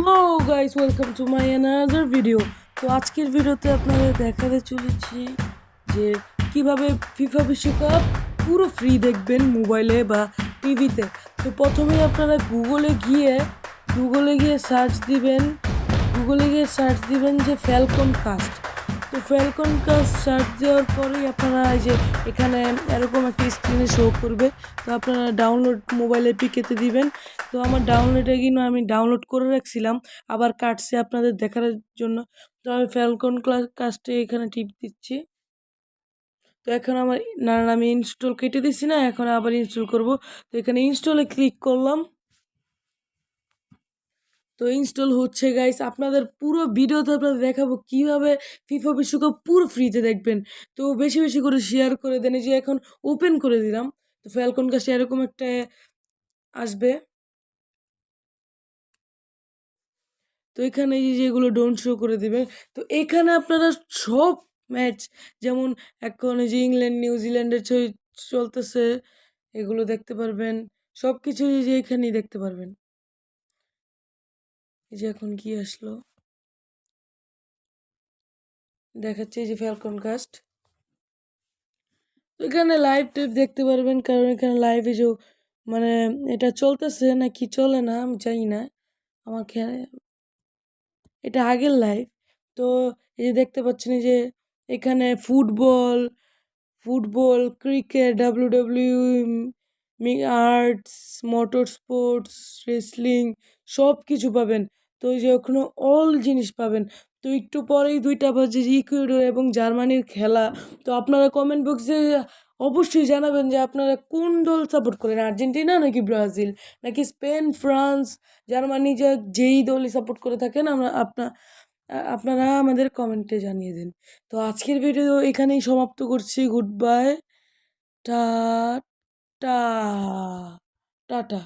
Hello guys, welcome to my another video. তো আজকের ভিডিওতে আপনাদের দেখাতে চলেছি যে কিভাবে ফিফা বিশ্বকাপ পুরো ফ্রি দেখবেন মোবাইলে বা টিভিতে। তো প্রথমেই আপনারা গুগলে গিয়ে সার্চ দিবেন যে ফ্যালকন কাস্ট। তো ফ্যালকন কাস্ট সার্চ দেওয়ার পরেই আপনারা এই যে এখানে এরকম একটা স্ক্রিনে শো করবে। তো আপনারা ডাউনলোড মোবাইলে পিকেতে দিবেন। তো আমার ডাউনলোডে কিন্তু আমি ডাউনলোড করে রাখছিলাম, আবার কাটছে আপনাদের দেখার জন্য। তো আমি ফ্যালকন কাস্টে এখানে টিপ দিচ্ছি। তো এখন আমি ইনস্টল কেটে দিচ্ছি না, এখন আবার ইনস্টল করব। তো এখানে ইনস্টলে ক্লিক করলাম। তো ইনস্টল হচ্ছে গাইস। আপনাদের পুরো ভিডিওতে আপনাদের দেখাবো কিভাবে ফিফা বিশ্বকাপ পুরো ফ্রিতে দেখবেন। তো বেশি বেশি করে শেয়ার করে দেন। এই যে এখন ওপেন করে দিলাম। তো ফ্যালকন কাছে এরকম একটা আসবে। তো এখানে এই যে এগুলো ডোন্ট শো করে দিবে। তো এখানে আপনারা সব ম্যাচ, যেমন এখন এই যে ইংল্যান্ড নিউজিল্যান্ডের চলতেছে, এগুলো দেখতে পারবেন। সব কিছু এই যে এখানেই দেখতে পারবেন। এই যে এখন কি আসলো দেখাচ্ছে, এই যে ফ্যালকন কাস্ট। তো এখানে লাইভ টাইপ দেখতে পারবেন, কারণ এখানে লাইভে যে মানে এটা চলতেছে না কি চলে না আমি জানি না। আমাকে এটা আগের লাইভ। তো এই যে দেখতে পাচ্ছেন, এই যে এখানে football, cricket, arts, motor sports, wrestling সব কিছু পাবেন। তো এই যে ওখানে অল জিনিস পাবেন। তো একটু পরেই 2টা বাজে, ইকুয়েডর এবং জার্মানির খেলা। তো আপনারা কমেন্ট বক্সে অবশ্যই জানাবেন যে আপনারা কোন দল সাপোর্ট করেন, আর্জেন্টিনা নাকি ব্রাজিল নাকি স্পেন, ফ্রান্স, জার্মানি, যেই দলই সাপোর্ট করে থাকেন আপনারা আমাদের কমেন্টে জানিয়ে দিন। তো আজকের ভিডিও এখানেই সমাপ্ত করছি। গুড বাই, টা টা টাটা।